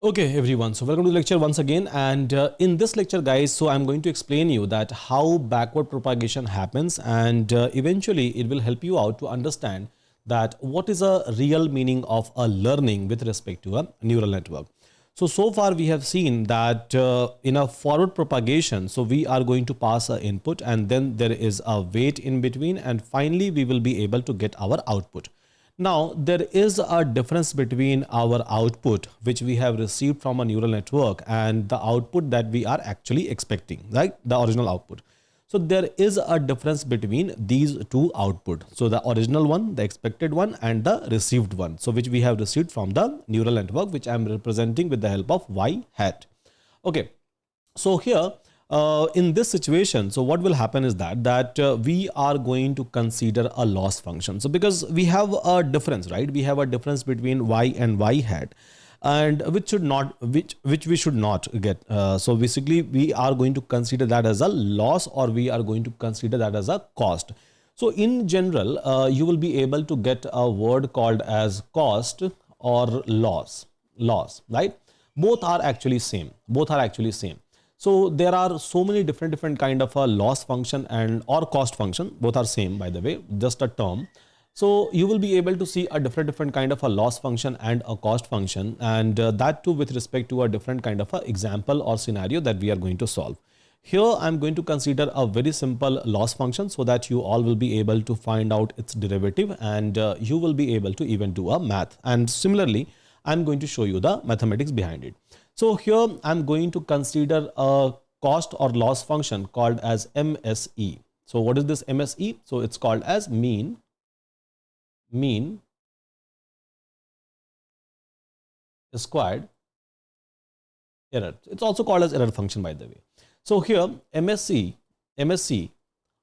Okay everyone, so welcome to the lecture once again, and in this lecture guys, so I'm going to explain you that how backward propagation happens, and eventually it will help you out to understand that what is a real meaning of a learning with respect to a neural network. So far we have seen that in a forward propagation, so we are going to pass an input and then there is a wait in between, and finally we will be able to get our output. Now, there is a difference between our output, which we have received from a neural network, and the output that we are actually expecting, right? The original output. So there is a difference between these two output. So the original one, the expected one, and the received one. So which we have received from the neural network, which I am representing with the help of y hat. Okay. So here in this situation, so what will happen is that we are going to consider a loss function. So because we have a difference, right? We have a difference between y and y hat, and which we should not get. So basically we are going to consider that as a loss, or we are going to consider that as a cost. So in general, you will be able to get a word called as cost or loss, right? Both are actually same. Both are actually same. So there are so many different kind of a loss function and or cost function. Both are same, by the way, just a term. So you will be able to see a different kind of a loss function and a cost function, and that too with respect to a different kind of a example or scenario that we are going to solve. Here I'm going to consider a very simple loss function so that you all will be able to find out its derivative, and you will be able to even do a math. And similarly, I'm going to show you the mathematics behind it. So here I'm going to consider a cost or loss function called as MSE. So what is this MSE? So it's called as mean squared error. It's also called as error function, by the way. So here MSE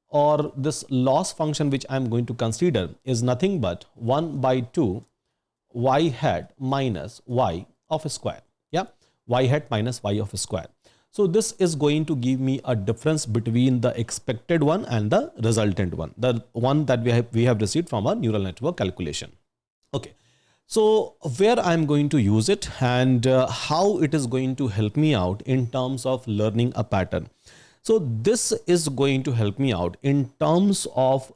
or this loss function which I'm going to consider is nothing but 1 by 2 y hat minus y of a square. Yeah, y hat minus y of a square. So this is going to give me a difference between the expected one and the resultant one, the one that we have received from a neural network calculation. Okay, so where I'm going to use it, and how it is going to help me out in terms of learning a pattern. So this is going to help me out in terms of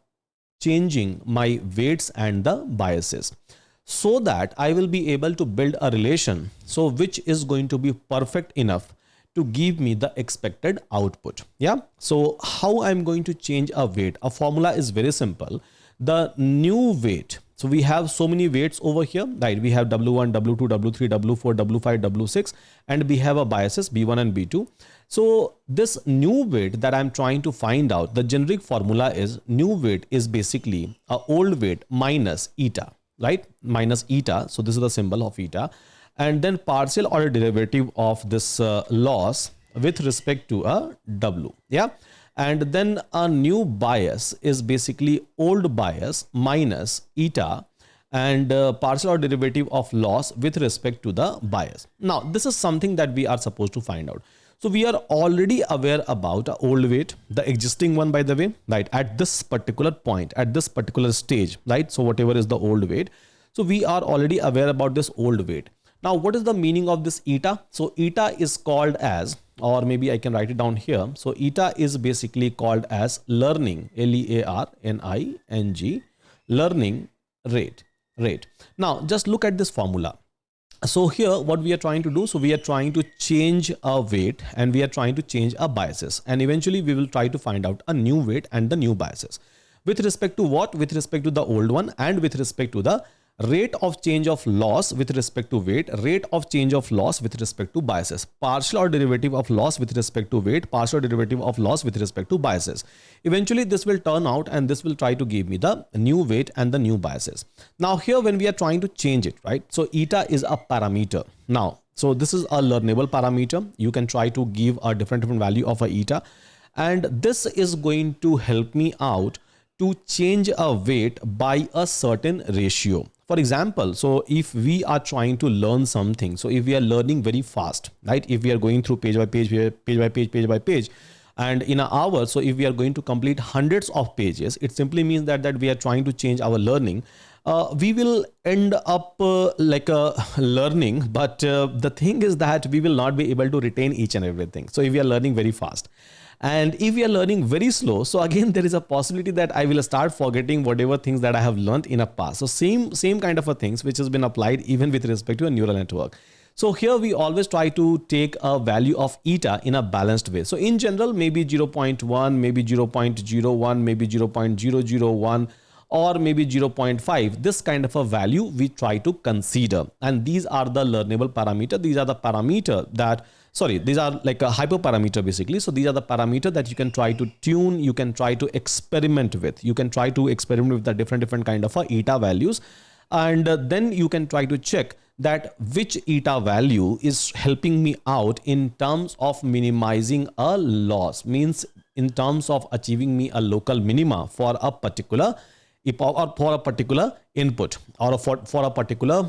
changing my weights and the biases, so that I will be able to build a relation, so which is going to be perfect enough to give me the expected output. Yeah. So how I'm going to change a weight? A formula is very simple. The new weight. So we have so many weights over here, right? We have W1, W2, W3, W4, W5, W6, and we have a biases B1 and B2. So this new weight that I'm trying to find out, the generic formula is new weight is basically a old weight minus eta, right? Minus eta. So this is the symbol of eta, and then partial order derivative of this loss with respect to a W. Yeah. And then a new bias is basically old bias minus eta, and partial order derivative of loss with respect to the bias. Now this is something that we are supposed to find out. So we are already aware about a old weight, the existing one, by the way, right? At this particular point, at this particular stage, right? So whatever is the old weight. So we are already aware about this old weight. Now, what is the meaning of this eta? So eta is called as, or maybe I can write it down here. So eta is basically called as learning, Learning, learning rate. Now, just look at this formula. So here what we are trying to do, so we are trying to change a weight and we are trying to change our biases, and eventually we will try to find out a new weight and the new biases. With respect to what? With respect to the old one, and with respect to the rate of change of loss with respect to weight, rate of change of loss with respect to biases, partial or derivative of loss with respect to weight, partial derivative of loss with respect to biases. Eventually this will turn out, and this will try to give me the new weight and the new biases. Now here when we are trying to change it, right? So eta is a parameter. Now, so this is a learnable parameter. You can try to give a different value of a eta, and this is going to help me out to change a weight by a certain ratio. For example, so if we are trying to learn something, so if we are learning very fast, right? If we are going through page by page, and in an hour, so if we are going to complete hundreds of pages, it simply means that we are trying to change our learning we will end up learning, but the thing is that we will not be able to retain each and everything. So if we are learning very fast, and if we are learning very slow, so again there is a possibility that I will start forgetting whatever things that I have learned in a past. So same kind of a things which has been applied even with respect to a neural network. So here we always try to take a value of eta in a balanced way. So in general, maybe 0.1, maybe 0.01, maybe 0.001, or maybe 0.5. This kind of a value we try to consider. And these are the learnable parameter. These are the parameter that, sorry, these are like a hyperparameter basically. So these are the parameter that you can try to tune, you can try to experiment with. You can try to experiment with the different kind of eta values. And then you can try to check that which eta value is helping me out in terms of minimizing a loss, means in terms of achieving me a local minima for a particular or for a particular input, or for a particular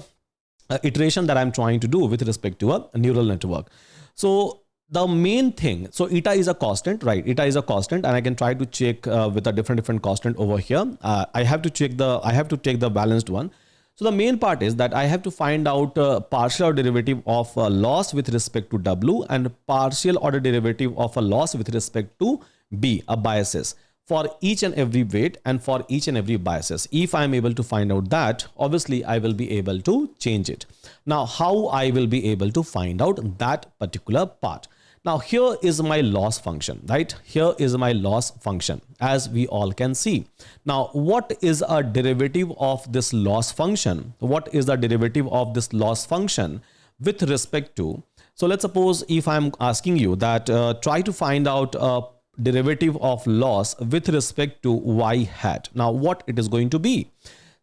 iteration that I'm trying to do with respect to a neural network. So the main thing, so eta is a constant, right? Eta is a constant, and I can try to check with a different constant over here. I have to take the balanced one. So the main part is that I have to find out partial order derivative of a loss with respect to W, and partial order derivative of a loss with respect to B, a biases, for each and every weight and for each and every biases. If I am able to find out that, obviously I will be able to change it. Now, how I will be able to find out that particular part? Now, here is my loss function, right? Here is my loss function, as we all can see. Now, what is a derivative of this loss function? What is the derivative of this loss function with respect to? So let's suppose if I'm asking you that try to find out a derivative of loss with respect to y hat. Now, what it is going to be?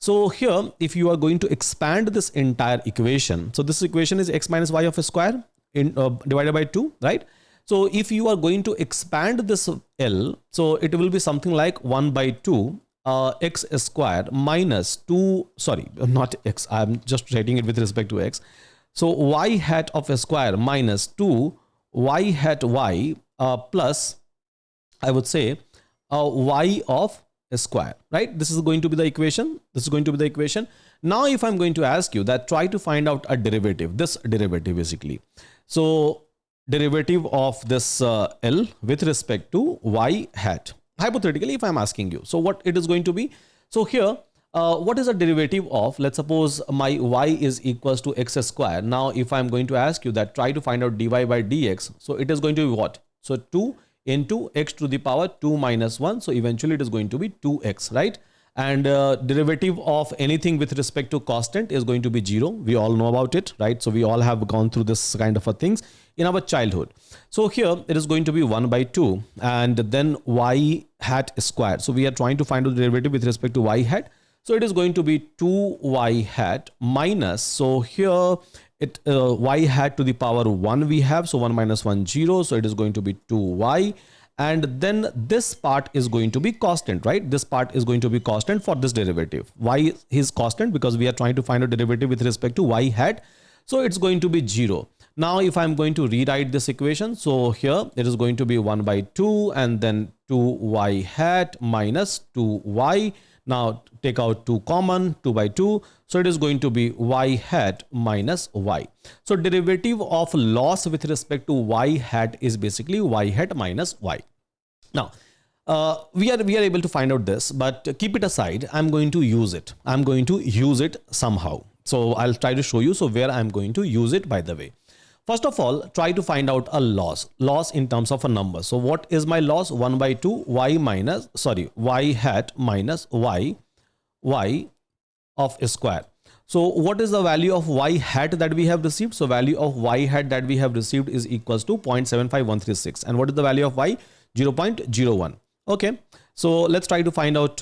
So here, if you are going to expand this entire equation, so this equation is x minus y of a square in divided by 2, right? So if you are going to expand this L, so it will be something like 1 by 2 x square minus 2, sorry, not x, I'm just writing it with respect to x. So y hat of a square minus 2 y hat y plus, I would say, y of a square, right? This is going to be the equation. This is going to be the equation. Now, if I'm going to ask you that try to find out a derivative, this derivative basically. So derivative of this L with respect to y hat. Hypothetically, if I'm asking you, so what it is going to be? So here, what is a derivative of, let's suppose my y is equals to x square. Now, if I'm going to ask you that try to find out dy by dx, so it is going to be what? So 2 into x to the power 2 minus 1. So eventually it is going to be 2x, right? And derivative of anything with respect to constant is going to be 0. We all know about it, right? So we all have gone through this kind of a things in our childhood. So here it is going to be 1 by 2 and then y hat squared. So we are trying to find out the derivative with respect to y hat. So it is going to be 2y hat minus, so here it y hat to the power 1 we have, so 1 minus 1 0, so it is going to be 2y, and then this part is going to be constant, right? This part is going to be constant for this derivative. Y is constant because we are trying to find a derivative with respect to y hat, so it's going to be 0. Now if I'm going to rewrite this equation, so here it is going to be 1 by 2 and then 2y hat minus 2y. Now take out 2 common, 2 by 2. So it is going to be y hat minus y. So derivative of loss with respect to y hat is basically y hat minus y. Now we are able to find out this, but keep it aside. I'm going to use it. I'm going to use it somehow. So I'll try to show you. So where I'm going to use it, by the way. First of all, try to find out a loss in terms of a number. So what is my loss? 1 by 2 y hat minus y of a square. So what is the value of y hat that we have received? So value of y hat that we have received is equals to 0.75136. And what is the value of y? 0.01. Okay. So let's try to find out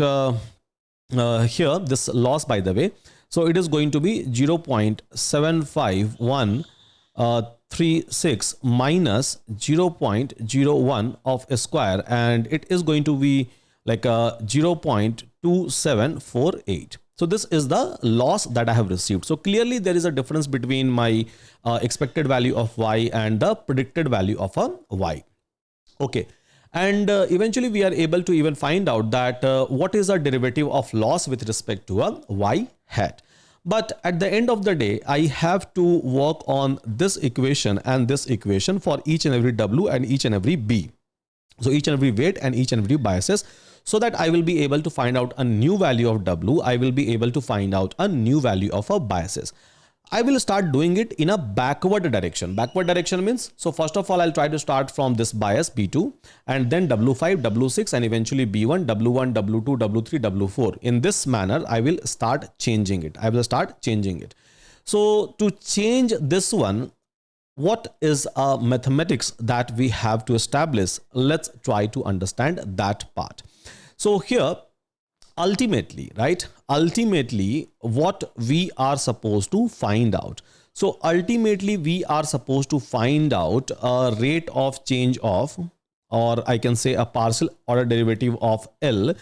here this loss, by the way. So it is going to be 0.75136 minus 0.01 of a square, and it is going to be like a 0.2748. So this is the loss that I have received. So clearly there is a difference between my expected value of y and the predicted value of a y. Okay. And eventually we are able to even find out that what is the derivative of loss with respect to a y hat. But at the end of the day, I have to work on this equation and this equation for each and every w and each and every b. So each and every weight and each and every biases, so that I will be able to find out a new value of w. I will be able to find out a new value of a biases. I will start doing it in a backward direction. Backward direction means, so first of all, I'll try to start from this bias B2 and then W5, W6 and eventually B1, W1, W2, W3, W4. In this manner, I will start changing it. So to change this one, what is a mathematics that we have to establish? Let's try to understand that part. So here, ultimately, right? Ultimately, what we are supposed to find out. So ultimately, we are supposed to find out a rate of change of, or I can say a partial order derivative of L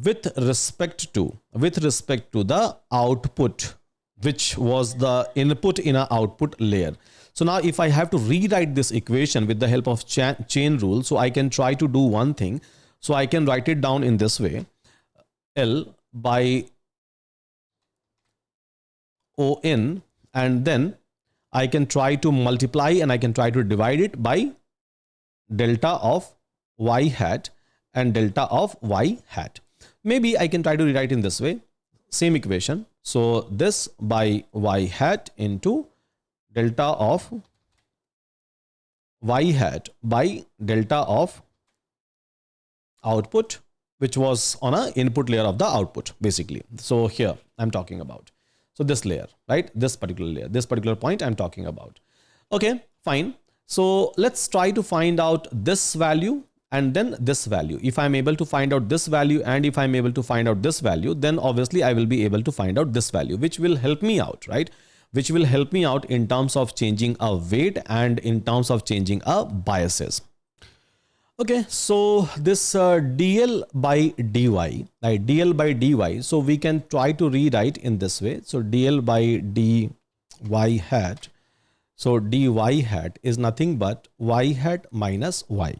with respect to the output, which was the input in an output layer. So now if I have to rewrite this equation with the help of chain rule, so I can try to do one thing. So I can write it down in this way. L by ON, and then I can try to multiply and I can try to divide it by delta of y hat and delta of y hat. Maybe I can try to rewrite in this way, same equation. So this by y hat into delta of y hat by delta of output, which was on a input layer of the output, basically. So here I'm talking about. So this layer, right? This particular layer, this particular point I'm talking about. Okay, fine. So let's try to find out this value and then this value. If I'm able to find out this value and if I'm able to find out this value, then obviously I will be able to find out this value, which will help me out, right? Which will help me out in terms of changing a weight and in terms of changing a biases. Okay, so this dl by dy, right? Dl by dy. So we can try to rewrite in this way. So dl by dy hat. So dy hat is nothing but y hat minus y.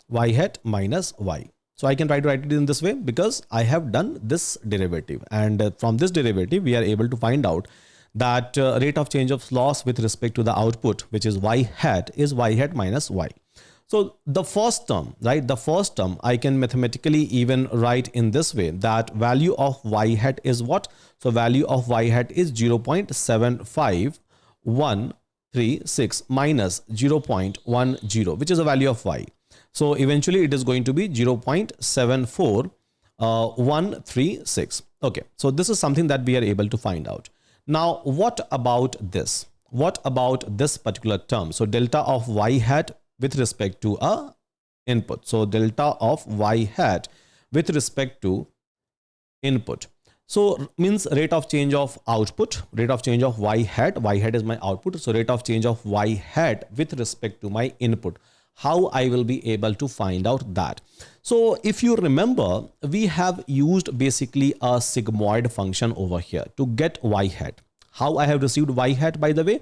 Y hat minus y. So I can try to write it in this way because I have done this derivative. And from this derivative, we are able to find out that rate of change of loss with respect to the output, which is y hat, is y hat minus y. So the first term, right? The first term I can mathematically even write in this way, that value of y hat is what? So value of y hat is 0.75136 minus 0.10, which is the value of y. So eventually it is going to be 0.74136. Okay, so this is something that we are able to find out. Now, what about this? What about this particular term? So delta of y hat with respect to a input. So delta of y hat with respect to input. So means rate of change of output, rate of change of y hat is my output. So rate of change of y hat with respect to my input. How I will be able to find out that? So if you remember, we have used basically a sigmoid function over here to get y hat. How I have received y hat, by the way?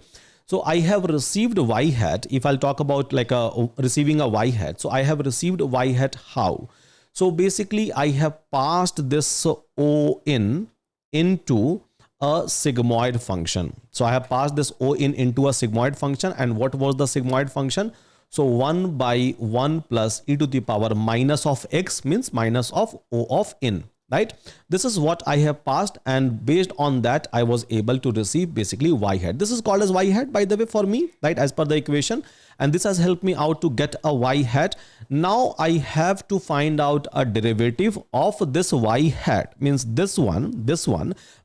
So I have received y hat. If I'll talk about like receiving a y hat. So I have received y hat how? So basically I have passed this O in into a sigmoid function. So I have passed this O in into a sigmoid function. And what was the sigmoid function? So 1 by 1 plus e to the power minus of x means minus of O of in. Right? This is what I have passed, and based on that I was able to receive basically y hat. This is called as y hat, by the way, for me, right, as per the equation, and this has helped me out to get a y hat. Now I have to find out a derivative of this y hat, means this one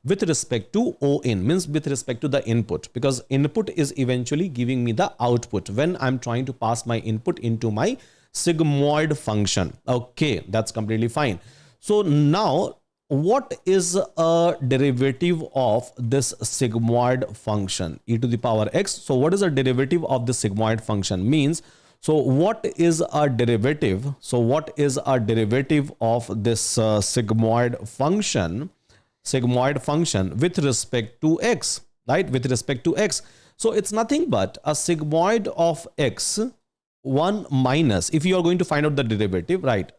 with respect to O in, means with respect to the input, because input is eventually giving me the output when I'm trying to pass my input into my sigmoid function. Okay, that's completely fine. So now what is a derivative of this sigmoid function, e to the power x? So what is a derivative of the sigmoid function means? So what is a derivative? So what is a derivative of this sigmoid function with respect to x, right? With respect to x. So it's nothing but a sigmoid of x 1 minus, if you are going to find out the derivative, right,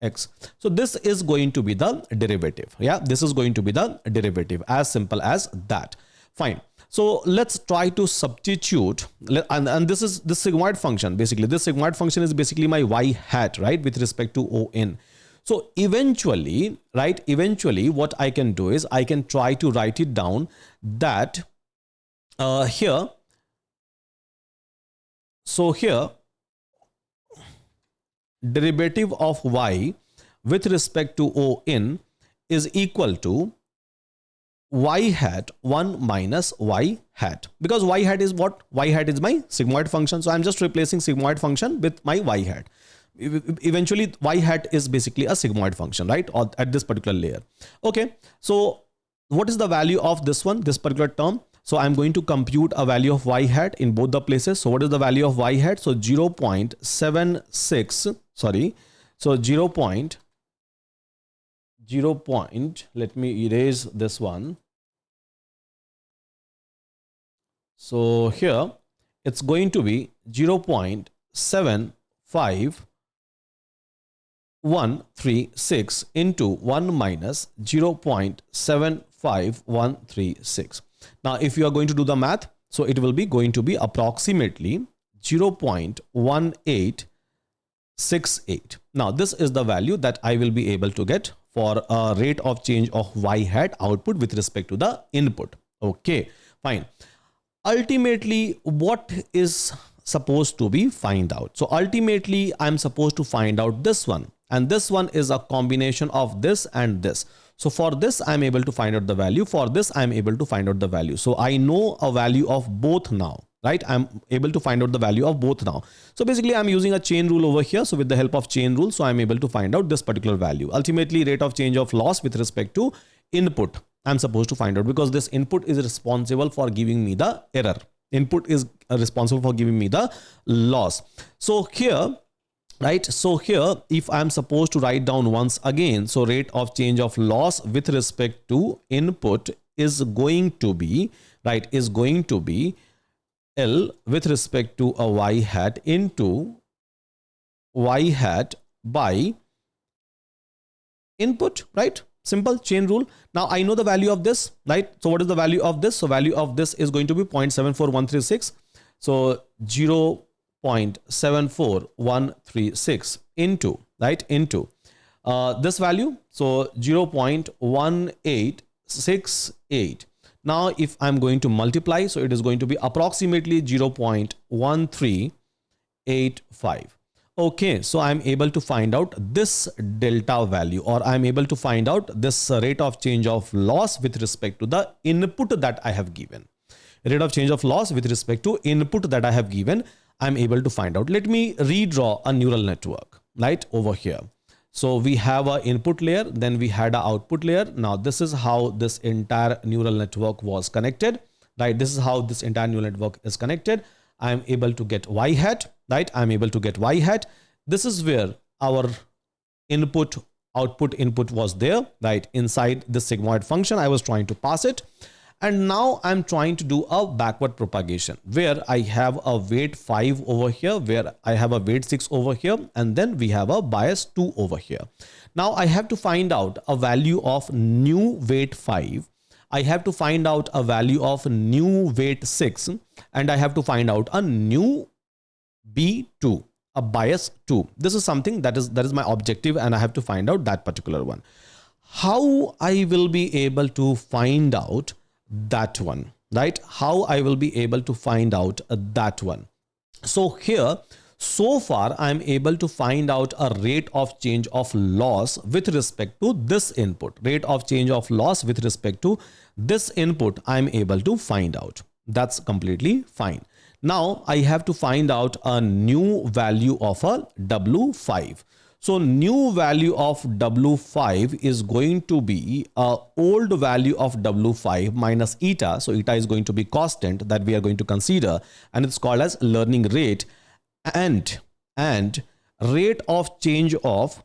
x. So this is going to be the derivative. Yeah, this is going to be the derivative, as simple as that. Fine. So let's try to substitute, and this is the sigmoid function. Basically, this sigmoid function is basically my y hat, right, with respect to ON. So eventually, right, eventually what I can do is I can try to write it down that here, so here, derivative of y with respect to ON is equal to y hat 1 minus y hat, because y hat is what? Y hat is my sigmoid function. So I'm just replacing sigmoid function with my y hat. Eventually y hat is basically a sigmoid function, right, or at this particular layer. Okay, so what is the value of this one, this particular term? So I'm going to compute a value of y hat in both the places. So what is the value of y hat? So 0.76, sorry, so 0. Let me erase this one. So here it's going to be 0.75136 into 1 minus 0.75136. Now, if you are going to do the math, so it will be going to be approximately 0.1868. Now, this is the value that I will be able to get for a rate of change of y hat output with respect to the input. Okay, fine. Ultimately, what is supposed to be find out? So ultimately, I'm supposed to find out this one, and this one is a combination of this and this. So for this, I'm able to find out the value. For this, I'm able to find out the value. So I know a value of both now, right? I'm able to find out the value of both now. So basically, I'm using a chain rule over here. So with the help of chain rule, so I'm able to find out this particular value. Ultimately, rate of change of loss with respect to input, I'm supposed to find out, because this input is responsible for giving me the error. Input is responsible for giving me the loss. So here, right, so here, if I'm supposed to write down once again, so rate of change of loss with respect to input is going to be, right, is going to be L with respect to a y hat into y hat by input, right? Simple chain rule. Now I know the value of this, right? So what is the value of this? So value of this is going to be 0.74136. So 0.74136 into, right, into this value. So 0.1868. Now if I'm going to multiply, so it is going to be approximately 0.1385. Okay, so I'm able to find out this delta value, or I'm able to find out this rate of change of loss with respect to the input that I have given. Rate of change of loss with respect to input that I have given, I'm able to find out. Let me redraw a neural network, right, over here. So we have an input layer, then we had an output layer. Now this is how this entire neural network was connected, right? This is how this entire neural network is connected. I'm able to get y hat, right? I'm able to get y hat. This is where our input, output, input was there, right? Inside the sigmoid function, I was trying to pass it. And now I'm trying to do a backward propagation where I have a weight 5 over here, where I have a weight 6 over here, and then we have a bias 2 over here. Now I have to find out a value of new weight 5. I have to find out a value of new weight 6, and I have to find out a new B2, a bias 2. This is something that is my objective, and I have to find out that particular one. How I will be able to find out that one, right? How I will be able to find out that one. So here, so far, I'm able to find out a rate of change of loss with respect to this input. Rate of change of loss with respect to this input, I'm able to find out. That's completely fine. Now I have to find out a new value of a W5. So new value of W5 is going to be a old value of W5 minus eta. So eta is going to be constant that we are going to consider, and it's called as learning rate, and rate of change of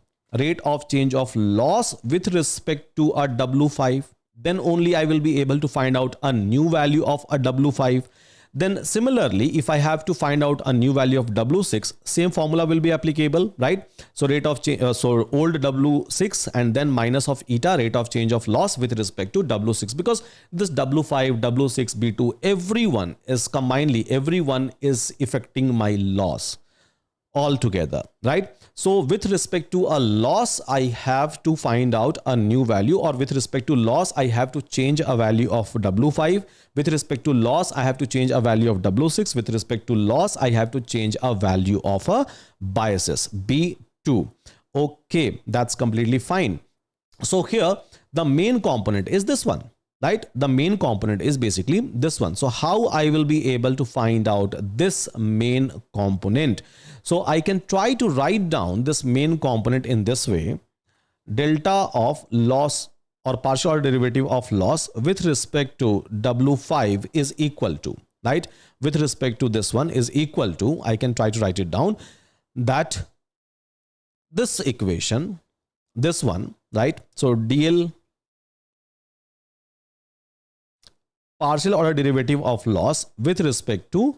loss with respect to a W5. Then only I will be able to find out a new value of a W5. Then similarly, if I have to find out a new value of W6, same formula will be applicable, right? So rate of change, so old W6 and then minus of eta, rate of change of loss with respect to W6, because this W5, W6, B2, everyone is affecting my loss altogether, right? So with respect to a loss, I have to find out a new value, or with respect to loss, I have to change a value of W5. With respect to loss, I have to change a value of W6. With respect to loss, I have to change a value of a biases, B2. Okay, that's completely fine. So here, the main component is this one, right? The main component is basically this one. So how I will be able to find out this main component? So I can try to write down this main component in this way: delta of loss or partial derivative of loss with respect to W5 is equal to, right? With respect to this one is equal to, I can try to write it down, that this equation, this one, right? So DL partial order derivative of loss with respect to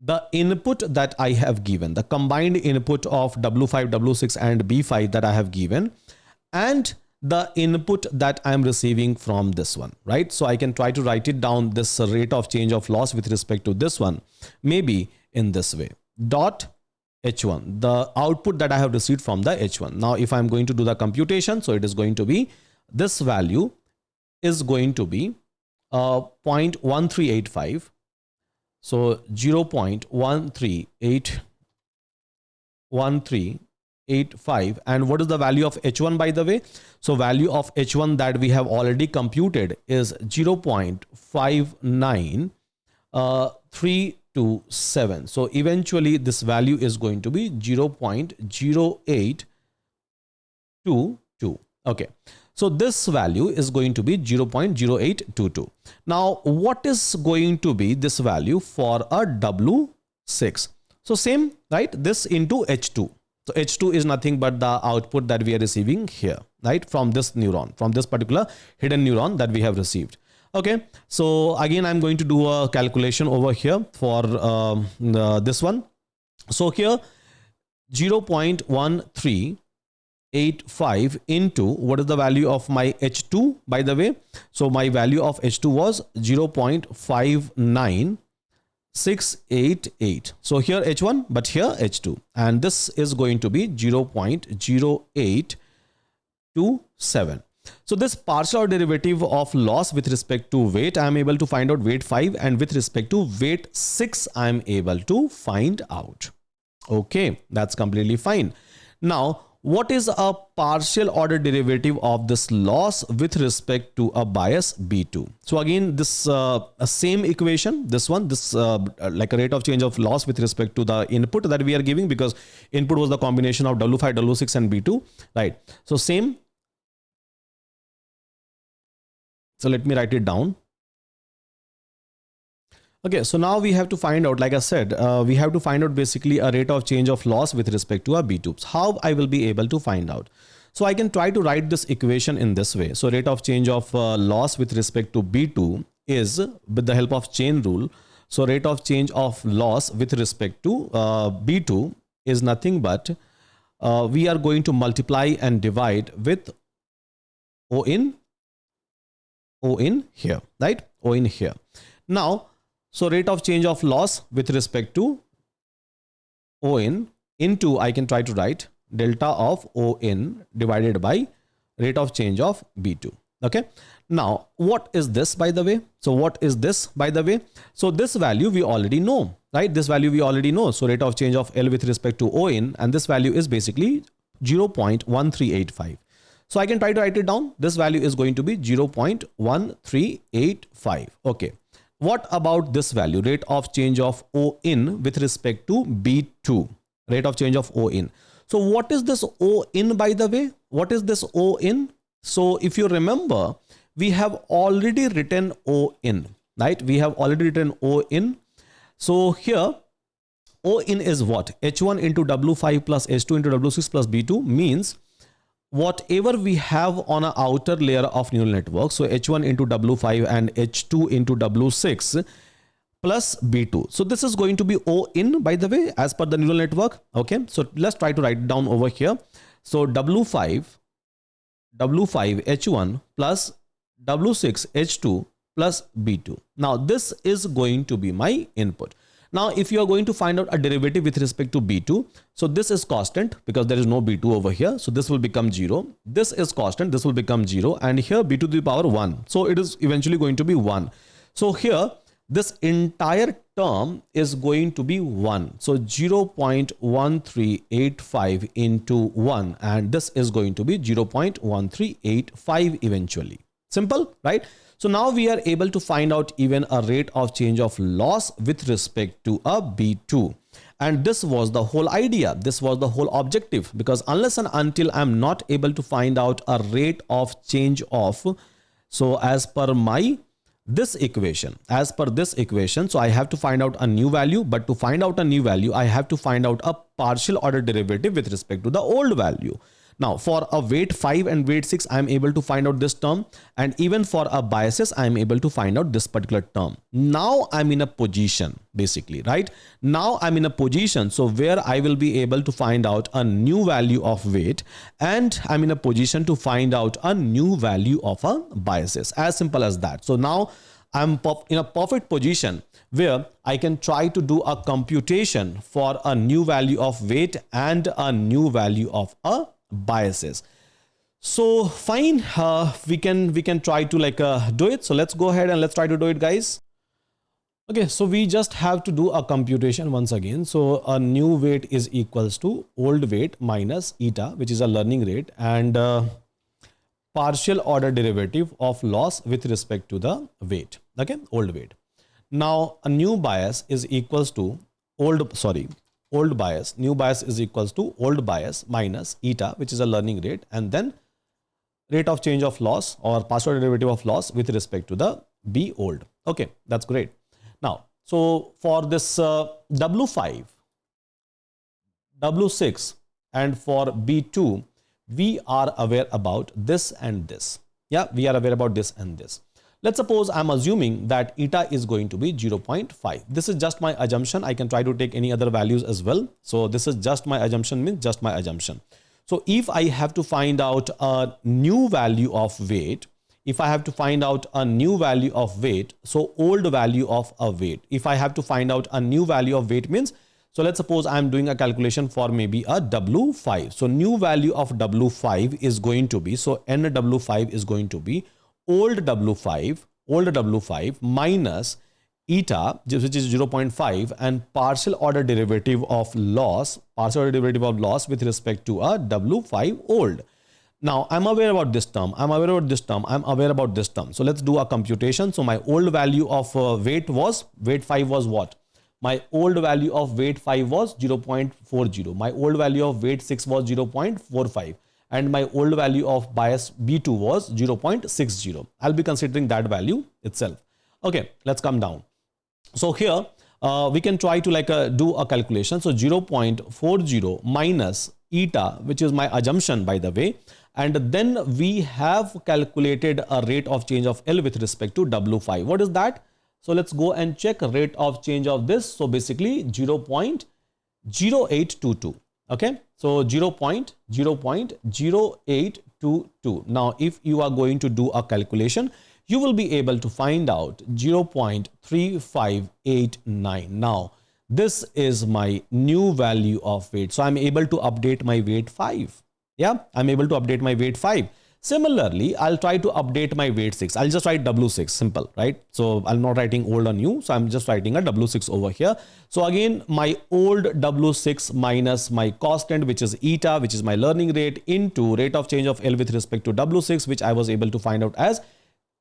the input that I have given, the combined input of W5, W6 and B5 that I have given, and the input that I am receiving from this one, right? So I can try to write it down, this rate of change of loss with respect to this one, maybe in this way: dot H1, the output that I have received from the H1. Now, if I'm going to do the computation, so it is going to be, this value is going to be 0.1385. So 0.1385. And what is the value of H1, by the way? So value of H1 that we have already computed is 0.59327. So eventually this value is going to be 0.0822. Okay. So this value is going to be 0.0822. Now, what is going to be this value for a W6? So same, right? This into H2. So H2 is nothing but the output that we are receiving here, right? From this neuron, from this particular hidden neuron that we have received. Okay. So again, I'm going to do a calculation over here for this one. So here 0.1385 into, what is the value of my H2, by the way? So my value of H2 was 0.59688. So here H1, but here H2, and this is going to be 0.0827. So this partial derivative of loss with respect to weight, I am able to find out weight 5, and with respect to weight 6, I am able to find out. Okay, that's completely fine. Now, what is a partial order derivative of this loss with respect to a bias B2? So again, this same equation, this one, this like a rate of change of loss with respect to the input that we are giving, because input was the combination of W5, W6 and B2, right? So same. So let me write it down. Okay, so now we have to find out, like I said, we have to find out basically a rate of change of loss with respect to a B2. How I will be able to find out? So I can try to write this equation in this way. So rate of change of loss with respect to B2 is, with the help of chain rule, so rate of change of loss with respect to B2 is nothing but we are going to multiply and divide with O in here, right? O in here. Now, so rate of change of loss with respect to O in into, I can try to write delta of O in divided by rate of change of B2. Okay. Now, what is this, by the way? So what is this, by the way? So this value we already know, right? This value we already know. So rate of change of L with respect to O in, and this value is basically 0.1385. So I can try to write it down. This value is going to be 0.1385. Okay. What about this value, rate of change of O in with respect to B2, rate of change of O in? So what is this O in, by the way? What is this O in? So if you remember, we have already written O in, right? We have already written O in. So here O in is what? H1 into W5 plus H2 into W6 plus B2 means whatever we have on an outer layer of neural network, so H1 into W5 and H2 into W6, plus B2. So this is going to be O in, by the way, as per the neural network. Okay, so let's try to write it down over here. So W5 H1 plus W6 H2 plus B2. Now this is going to be my input. Now if you are going to find out a derivative with respect to B2, so this is constant because there is no B2 over here, so this will become 0. This is constant, this will become 0, and here B to the power 1, so it is eventually going to be 1. So here this entire term is going to be 1. So 0.1385 into 1, and this is going to be 0.1385 eventually. Simple, right? So now we are able to find out even a rate of change of loss with respect to a B2. And this was the whole idea. This was the whole objective, because unless and until I'm not able to find out a rate of change of, so as per this equation, so I have to find out a new value, but to find out a new value, I have to find out a partial order derivative with respect to the old value. Now for a weight 5 and weight 6, I am able to find out this term, and even for a biases, I am able to find out this particular term. Now I'm in a position, basically, right? Now I'm in a position, so where I will be able to find out a new value of weight, and I'm in a position to find out a new value of a biases. As simple as that. So now I'm in a perfect position where I can try to do a computation for a new value of weight and a new value of a biases. So fine, we can try to do it. So let's go ahead and let's try to do it, guys. Okay, so we just have to do a computation once again. So a new weight is equals to old weight minus eta, which is a learning rate, and partial order derivative of loss with respect to the weight. Okay, old weight. Now a new bias is equals to old bias. New bias is equals to old bias minus eta, which is a learning rate, and then rate of change of loss or partial derivative of loss with respect to the B old. Okay, that's great. Now, so for this W5, W6 and for B2, we are aware about this and this. Yeah, we are aware about this and this. Let's suppose I'm assuming that eta is going to be 0.5. This is just my assumption. I can try to take any other values as well. So this is just my assumption, means just my assumption. So if I have to find out a new value of weight, so old value of a weight, if I have to find out a new value of weight means, so let's suppose I'm doing a calculation for maybe a W5. So new value of W5 is going to be, so NW5 is going to be old W5 minus eta, which is 0.5, and partial order derivative of loss with respect to a W5 old. Now I'm aware about this term, I'm aware about this term. So let's do a computation. So my old value of weight 5 was what? My old value of weight 5 was 0.40. My old value of weight 6 was 0.45. And my old value of bias B2 was 0.60. I'll be considering that value itself. Okay, let's come down. So here we can try to do a calculation. So 0.40 minus eta, which is my assumption, by the way. And then we have calculated a rate of change of L with respect to W5. What is that? So let's go and check rate of change of this. So basically 0.0822. Okay, so 0.0822. Now, if you are going to do a calculation, you will be able to find out 0.3589. Now, this is my new value of weight. So I'm able to update my weight 5. Yeah, I'm able to update my weight 5. Similarly, I'll try to update my weight 6. I'll just write W6, simple, right? So I'm not writing old or new. So I'm just writing a W6 over here. So again, my old W6 minus my constant, which is eta, which is my learning rate, into rate of change of L with respect to W6, which I was able to find out as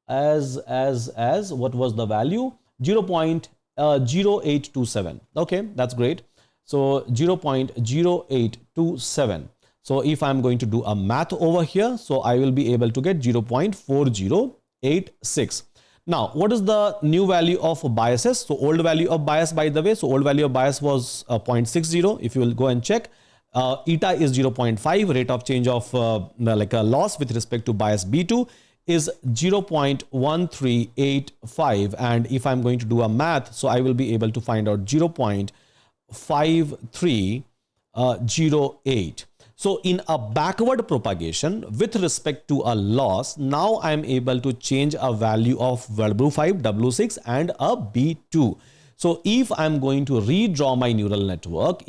what was the value? 0.0827. Okay, that's great. So 0.0827. So if I'm going to do a math over here, so I will be able to get 0.4086. Now, what is the new value of biases? So old value of bias, by the way, so old value of bias was 0.60. If you will go and check, eta is 0.5, rate of change of like a loss with respect to bias B2 is 0.1385, and if I'm going to do a math, so I will be able to find out 0.5308. So in a backward propagation with respect to a loss, now I'm able to change a value of W5, W6 and a B2. So if I'm going to redraw my neural network,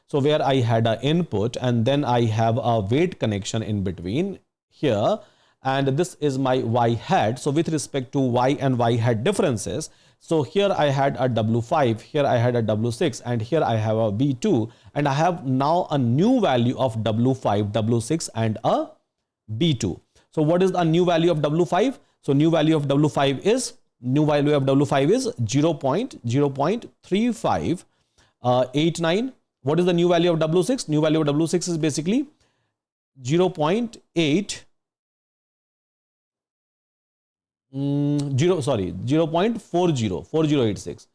so where I had an input and then I have a weight connection in between here, and this is my y hat. So with respect to y and y hat differences, so here I had a W5, here I had a W6, and here I have a B2, and I have now a new value of W5, W6 and a B2. So what is the new value of W5? So new value of W5 is 0.3589. What is the new value of W6? New value of W6 is basically 0.4086.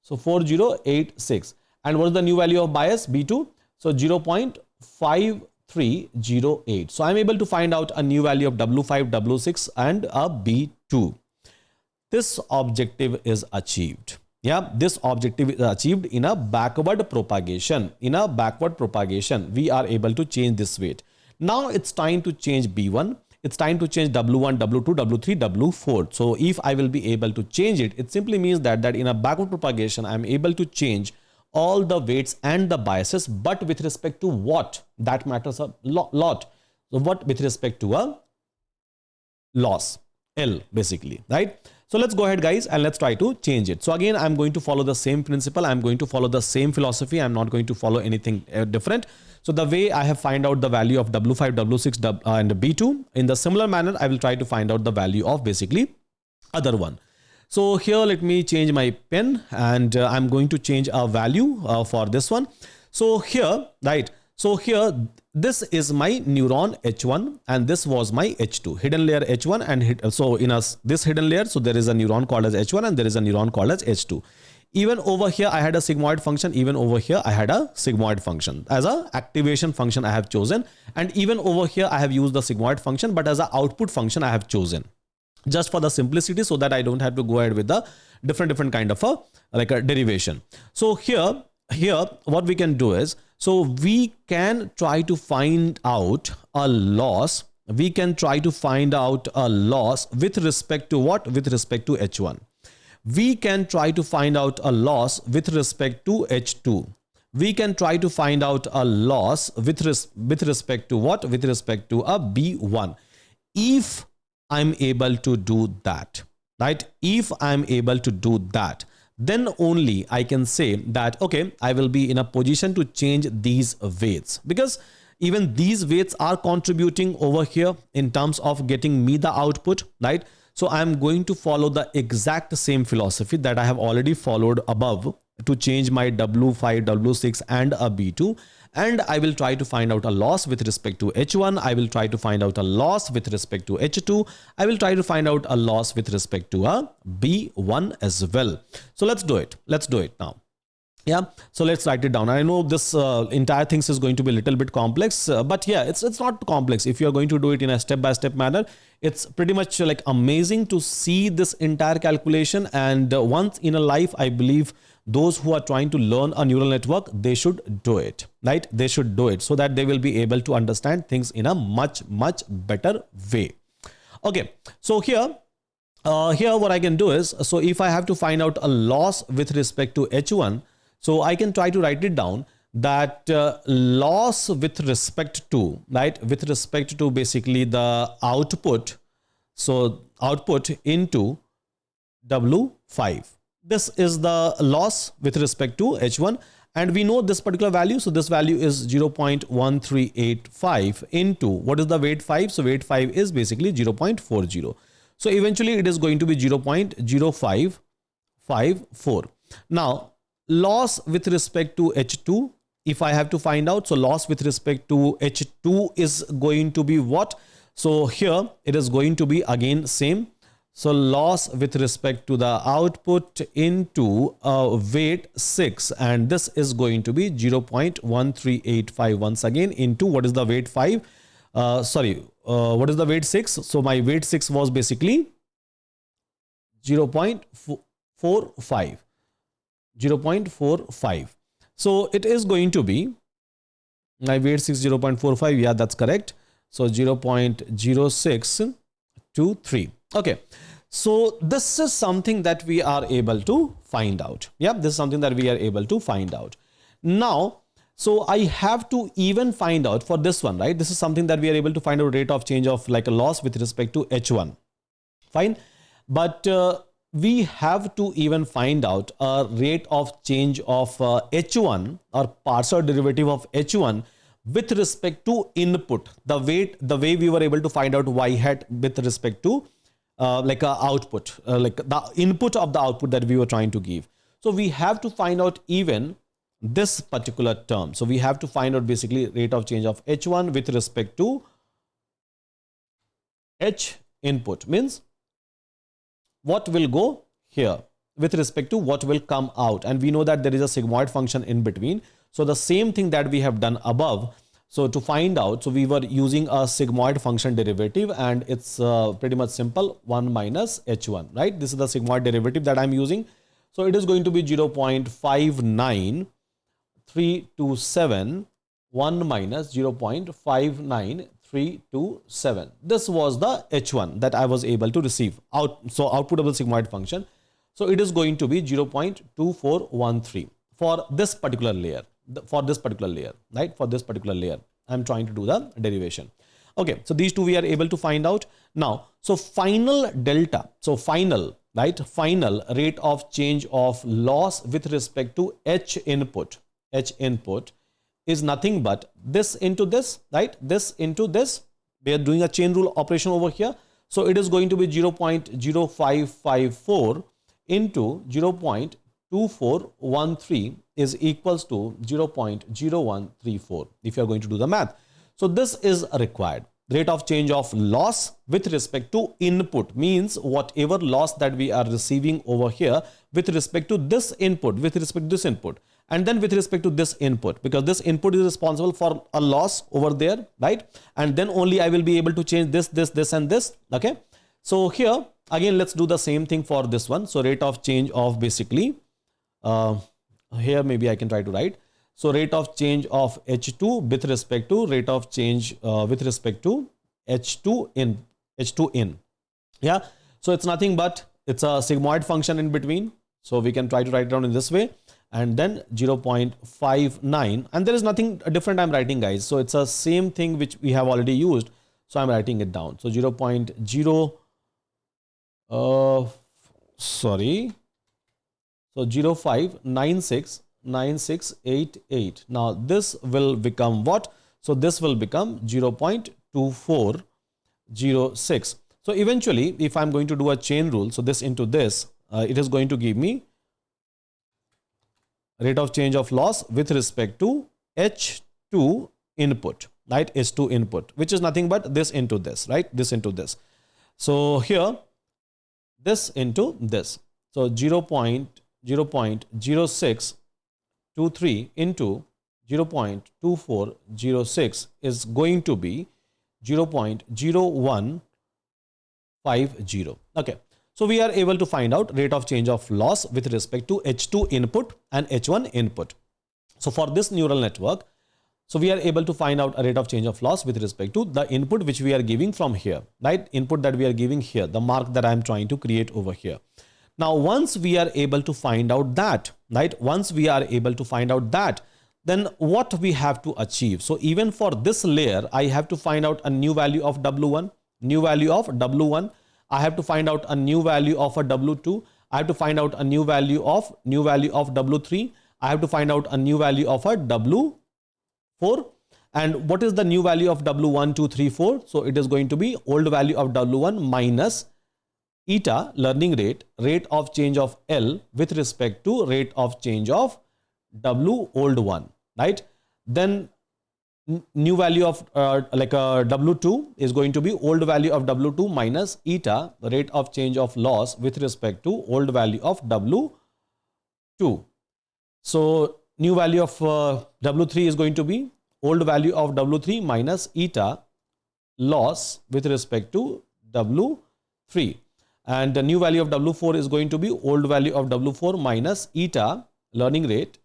So 4086. And what is the new value of bias? B2. So 0.5308. So I'm able to find out a new value of W5, W6 and a B2. This objective is achieved. Yeah, this objective is achieved in a backward propagation. In a backward propagation, we are able to change this weight. Now it's time to change B1. It's time to change W1, W2, W3, W4. So if I will be able to change it, it simply means that in a backward propagation, I'm able to change all the weights and the biases, but with respect to what? That matters a lot. So what with respect to a loss? L basically, right? So let's go ahead guys and let's try to change it. So again, I'm going to follow the same principle. I'm going to follow the same philosophy. I'm not going to follow anything different. So the way I have find out the value of W5, W6 and B2, in the similar manner, I will try to find out the value of basically other one. So here, let me change my pen and I'm going to change a value for this one. So here, right? So here, this is my neuron H1 and this was my H2, hidden layer H1 and so in this hidden layer, so there is a neuron called as H1 and there is a neuron called as H2. Even over here, I had a sigmoid function. Even over here, I had a sigmoid function. As a activation function, I have chosen. And even over here, I have used the sigmoid function, but as an output function, I have chosen. Just for the simplicity, so that I don't have to go ahead with the different kind of a derivation. So here, what we can do is, so we can try to find out a loss. We can try to find out a loss with respect to what? With respect to H1. We can try to find out a loss with respect to H2. We can try to find out a loss with respect to what? With respect to a B1. If I'm able to do that, right? If I'm able to do that, then only I can say that, okay, I will be in a position to change these weights, because even these weights are contributing over here in terms of getting me the output, right? So I'm going to follow the exact same philosophy that I have already followed above to change my W5, W6 and a B2. And I will try to find out a loss with respect to H1. I will try to find out a loss with respect to H2. I will try to find out a loss with respect to a B1 as well. So let's do it. Let's do it now. Yeah, so let's write it down. I know this entire thing is going to be a little bit complex, but yeah, it's not complex. If you are going to do it in a step-by-step manner, it's pretty much like amazing to see this entire calculation. And once in a life, I believe those who are trying to learn a neural network, they should do it, right? They should do it so that they will be able to understand things in a much better way. Okay, so here what I can do is, so if I have to find out a loss with respect to H1, so I can try to write it down that loss with respect to, right, with respect to basically the output. So output into W5. This is the loss with respect to H1. And we know this particular value. So this value is 0.1385 into, what is the weight 5? So weight 5 is basically 0.40. So eventually it is going to be 0.0554. Now, loss with respect to H2, if I have to find out, so loss with respect to H2 is going to be what? So here it is going to be again same. So loss with respect to the output into weight 6, and this is going to be 0.1385 once again into, what is the weight 5? what is the weight 6? So my weight 6 was basically 0.45. 0.45. So it is going to be my weight 6 0.45. Yeah, that's correct. So 0.0623. Okay. So this is something that we are able to find out. Yeah, this is something that we are able to find out. Now, so I have to even find out for this one, right? This is something that we are able to find out rate of change of like a loss with respect to H1. Fine. But we have to even find out a rate of change of H1 or partial derivative of H1 with respect to input, the way we were able to find out y hat with respect to like a output, like the input of the output that we were trying to give. So we have to find out even this particular term. So we have to find out basically rate of change of H1 with respect to H input, means what will go here with respect to what will come out. And we know that there is a sigmoid function in between. So the same thing that we have done above. So to find out, so we were using a sigmoid function derivative, and it's pretty much simple, 1 minus H1, right? This is the sigmoid derivative that I'm using. So it is going to be 0.59327, 1 minus 0.59327. This was the H1 that I was able to receive out. So output of the sigmoid function. So it is going to be 0.2413 for this particular layer. For this particular layer, right? For this particular layer, I'm trying to do the derivation. Okay, so these two we are able to find out now. So final delta, so final, right? Final rate of change of loss with respect to H input is nothing but this into this, right? This into this. We are doing a chain rule operation over here. So it is going to be 0.0554 into 0.2413 is equals to 0.0134 if you are going to do the math. So this is required. Rate of change of loss with respect to input means whatever loss that we are receiving over here with respect to this input, with respect to this input, and then with respect to this input, because this input is responsible for a loss over there, right? And then only I will be able to change this, this, and this. Okay. So here again, let's do the same thing for this one. So rate of change of basically here maybe I can try to write. So rate of change of H2 with respect to rate of change with respect to H2 in. Yeah. So it's nothing but it's a sigmoid function in between. So we can try to write it down in this way, and then 0.59, and there is nothing different I'm writing, guys. So it's a same thing which we have already used. So I'm writing it down. So 0.0 sorry. So 0.5969688. Now this will become what? So this will become 0.2406. So eventually, if I'm going to do a chain rule, so this into this, it is going to give me rate of change of loss with respect to H2 input, right? H2 input, which is nothing but this into this, right? This into this. So here, this into this. So 0.0623 into 0.2406 is going to be 0.0150. Okay. So we are able to find out rate of change of loss with respect to H2 input and H1 input. So for this neural network, so we are able to find out a rate of change of loss with respect to the input which we are giving from here, right? Input that we are giving here, the mark that I am trying to create over here. Now, once we are able to find out that, right? Once we are able to find out that, then what we have to achieve? So even for this layer, I have to find out a new value of W1, new value of W1. I have to find out a new value of a W2. I have to find out a new value of W3. I have to find out a new value of a W4. And what is the new value of W1, 2, 3, 4? So it is going to be old value of W1 minus eta learning rate of change of L with respect to rate of change of W old one, right? Then new value of W2 is going to be old value of W2 minus eta rate of change of loss with respect to old value of W2. So new value of W3 is going to be old value of W3 minus eta loss with respect to W3. And the new value of W4 is going to be old value of W4 minus eta learning rate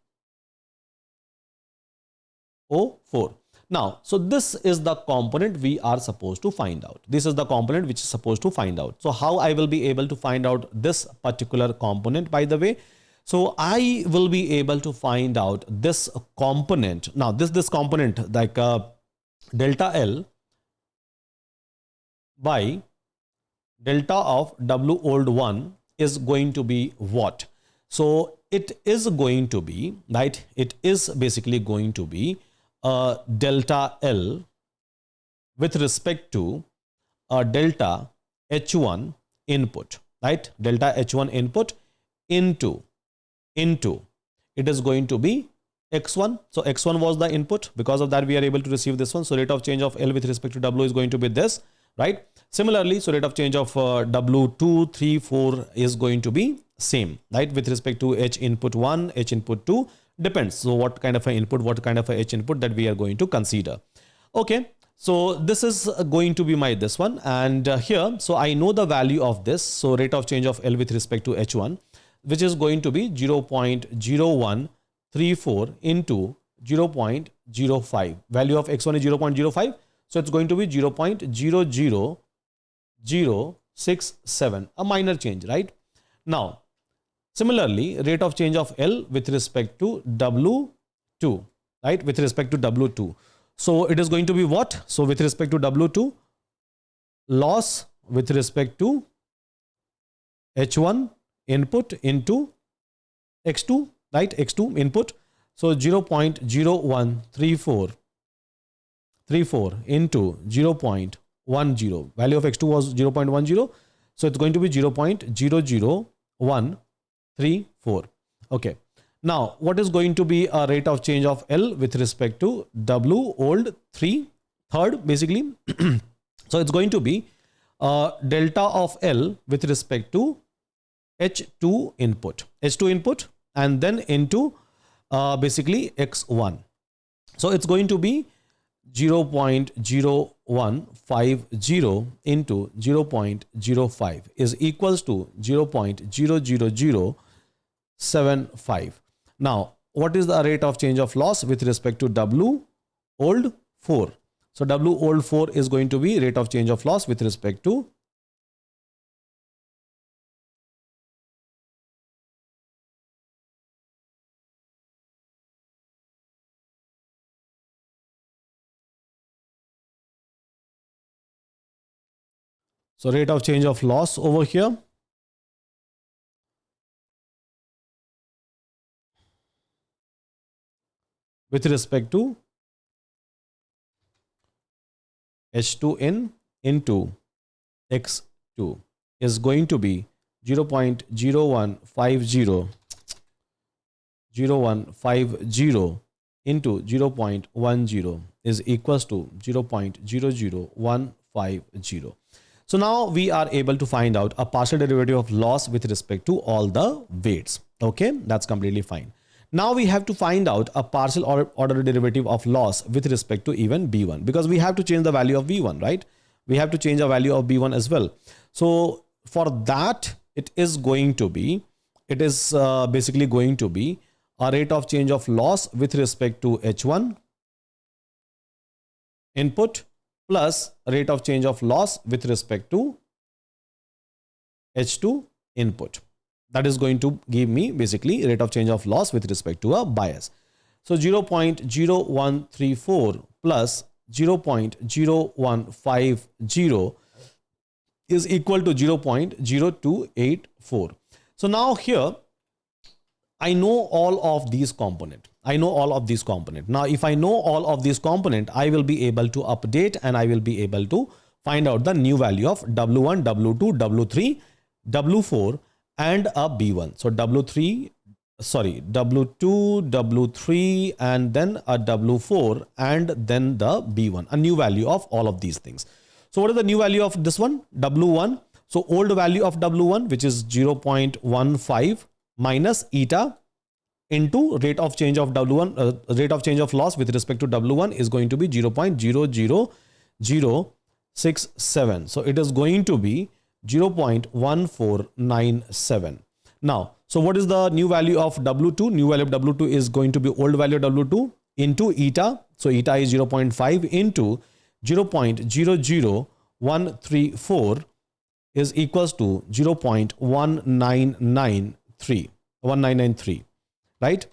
O4. Now, so this is the component we are supposed to find out. This is the component which is supposed to find out. So how I will be able to find out this particular component, by the way? So I will be able to find out this component. Now, this component like delta L by delta of W old 1 is going to be what? So it is going to be, right? It is basically going to be delta L with respect to delta H1 input, right? Delta H1 input into it is going to be X1. So X1 was the input. Because of that, we are able to receive this one. So rate of change of L with respect to W is going to be this, right? Similarly, so rate of change of W2, 3, 4 is going to be same, right? With respect to H input 1, H input 2, depends. So what kind of an input, what kind of a H input that we are going to consider. Okay. So this is going to be my this one. And here, so I know the value of this. So rate of change of L with respect to H1, which is going to be 0.0134 into 0.05. Value of X1 is 0.05. So it's going to be 0.00067, a minor change, right? Now, similarly, rate of change of L with respect to W2, right? With respect to W2. So it is going to be what? So with respect to W2, loss with respect to H1 input into X2, right? X2 input. So 0.0134 into 0.10. Value of X2 was 0.10. So it's going to be 0.00134. Okay. Now, what is going to be a rate of change of L with respect to W old 3, third basically? So it's going to be delta of L with respect to H2 input, and then into basically X1. So it's going to be 0.0150 into 0.05 is equals to 0.00075. Now, what is the rate of change of loss with respect to W old 4? So W old 4 is going to be rate of change of loss with respect to rate of change of loss over here with respect to H2 in into X2 is going to be 0.0150 into 0.10 is equals to 0.00150. So now we are able to find out a partial derivative of loss with respect to all the weights. Okay, that's completely fine. Now we have to find out a partial order derivative of loss with respect to even B1, because we have to change the value of B1, right? We have to change the value of B1 as well. So for that, it is basically going to be a rate of change of loss with respect to H1 input plus rate of change of loss with respect to H2 input. That is going to give me basically rate of change of loss with respect to a bias. So 0.0134 plus 0.0150 is equal to 0.0284. So now here, I know all of these components. Now, if I know all of these components, I will be able to update and I will be able to find out the new value of W1, W2, W3, W4 and a B1. So W2, W3 and then a W4 and then the B1, a new value of all of these things. So what is the new value of this one? W1. So old value of W1, which is 0.15 minus eta into rate of change of W1, rate of change of loss with respect to W1 is going to be 0.0007 0.167. So it is going to be 0.1497. Now, so what is the new value of W2? New value of W2 is going to be old value of W2 into eta. So eta is 0.5 into 0.00134 is equals to 0.1993, right?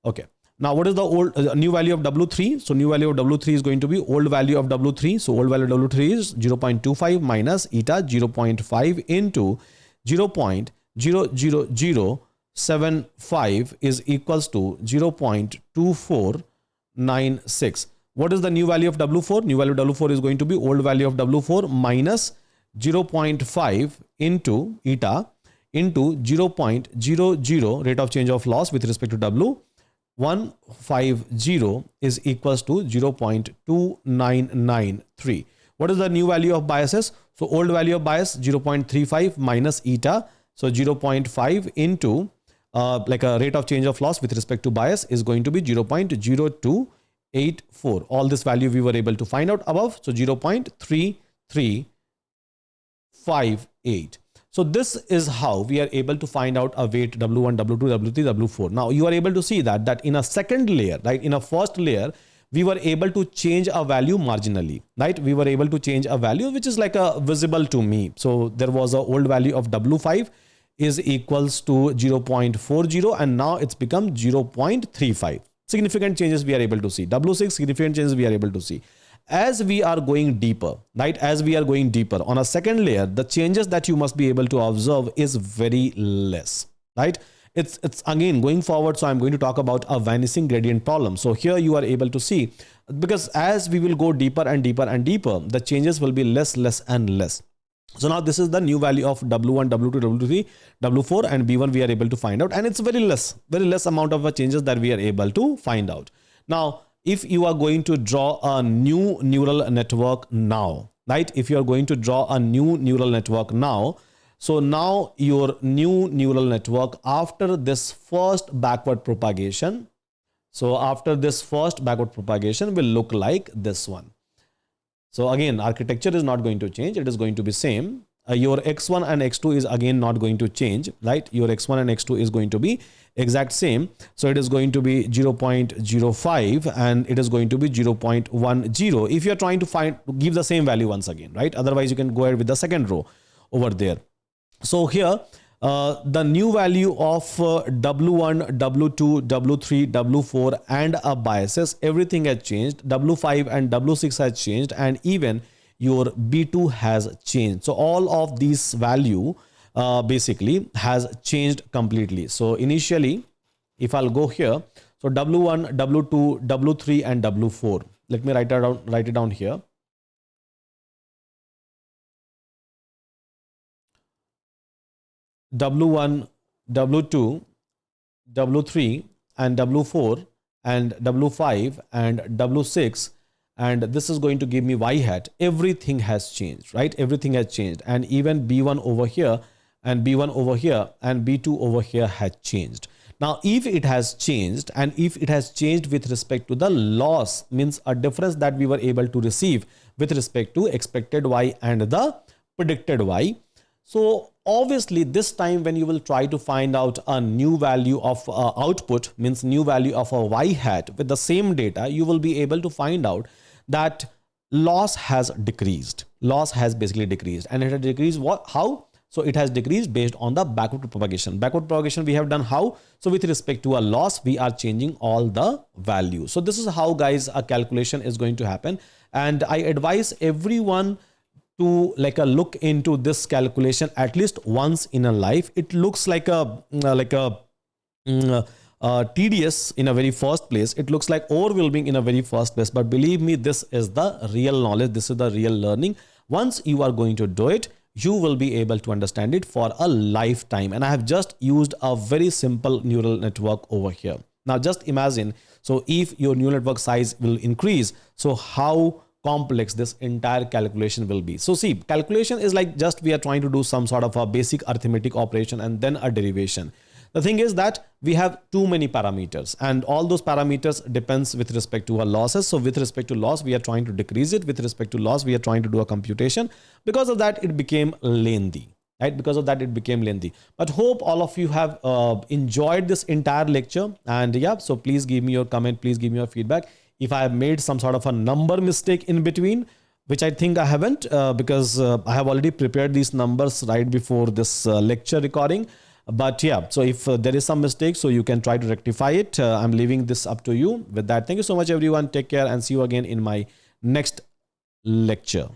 Okay. Now, what is the old new value of W3? So new value of W3 is going to be old value of W3. So old value of W3 is 0.25 minus eta 0.5 into 0.00075 is equals to 0.2496. What is the new value of W4? New value of W4 is going to be old value of W4 minus 0.5 into eta into 0.00 rate of change of loss with respect to W150 is equals to 0.2993. What is the new value of biases? So old value of bias 0.35 minus eta. So 0.5 into like a rate of change of loss with respect to bias is going to be 0.0284. All this value we were able to find out above. So 0.3358. So this is how we are able to find out a weight W1, W2, W3, W4. Now you are able to see that in a second layer, right? In a first layer, we were able to change a value marginally, right? We were able to change a value which is like a visible to me. So there was a old value of W5 is equals to 0.40 and now it's become 0.35. Significant changes we are able to see. W6 significant changes we are able to see. As we are going deeper, right? As we are going deeper on a second layer, the changes that you must be able to observe is very less, right? It's again going forward. So I'm going to talk about a vanishing gradient problem. So here you are able to see, because as we will go deeper and deeper and deeper, the changes will be less and less. So now this is the new value of W1, W2, W3, W4 and B1 we are able to find out, and it's very less amount of changes that we are able to find out. Now, if you are going to draw a new neural network now, right? If you are going to draw a new neural network now, so now your new neural network after this first backward propagation, so after this first backward propagation will look like this one. So again, architecture is not going to change. It is going to be same. Your X1 and X2 is again not going to change, right? Your X1 and X2 is going to be exact same. So it is going to be 0.05 and it is going to be 0.10. If you are trying to give the same value once again, right? Otherwise you can go ahead with the second row over there. So here, the new value of W1, W2, W3, W4 and biases, everything has changed. W5 and W6 has changed, and even your B2 has changed. So all of these value basically has changed completely. So initially, if I'll go here, so W1, W2, W3 and W4. Let me write it down here. W1, W2, W3 and W4 and W5 and W6, and this is going to give me Y hat. Everything has changed, right? Everything has changed, and even B1 over here and B1 over here and B2 over here has changed. Now, if it has changed, and if it has changed with respect to the loss, means a difference that we were able to receive with respect to expected Y and the predicted Y. So obviously this time when you will try to find out a new value of output, means new value of a Y hat with the same data, you will be able to find out that loss has decreased. Loss has basically decreased, and it has decreased how? So it has decreased based on the backward propagation. Backward propagation we have done how? So with respect to a loss, we are changing all the values. So this is how, guys, a calculation is going to happen, and I advise everyone to look into this calculation at least once in a life. It looks like a tedious in a very first place. It looks like overwhelming in a very first place, but believe me, this is the real knowledge. This is the real learning. Once you are going to do it, you will be able to understand it for a lifetime. And I have just used a very simple neural network over here. Now just imagine, so if your neural network size will increase, so how complex this entire calculation will be. So see, calculation is like just we are trying to do some sort of a basic arithmetic operation and then a derivation. The thing is that we have too many parameters, and all those parameters depends with respect to our losses. So with respect to loss, we are trying to decrease it. With respect to loss, we are trying to do a computation. Because of that, it became lengthy. Right? Because of that, it became lengthy. But hope all of you have enjoyed this entire lecture. And yeah, so please give me your comment. Please give me your feedback. If I have made some sort of a number mistake in between, which I think I haven't, because I have already prepared these numbers right before this lecture recording. But yeah, so if there is some mistake, so you can try to rectify it. I'm leaving this up to you. With that, thank you so much, everyone. Take care and see you again in my next lecture.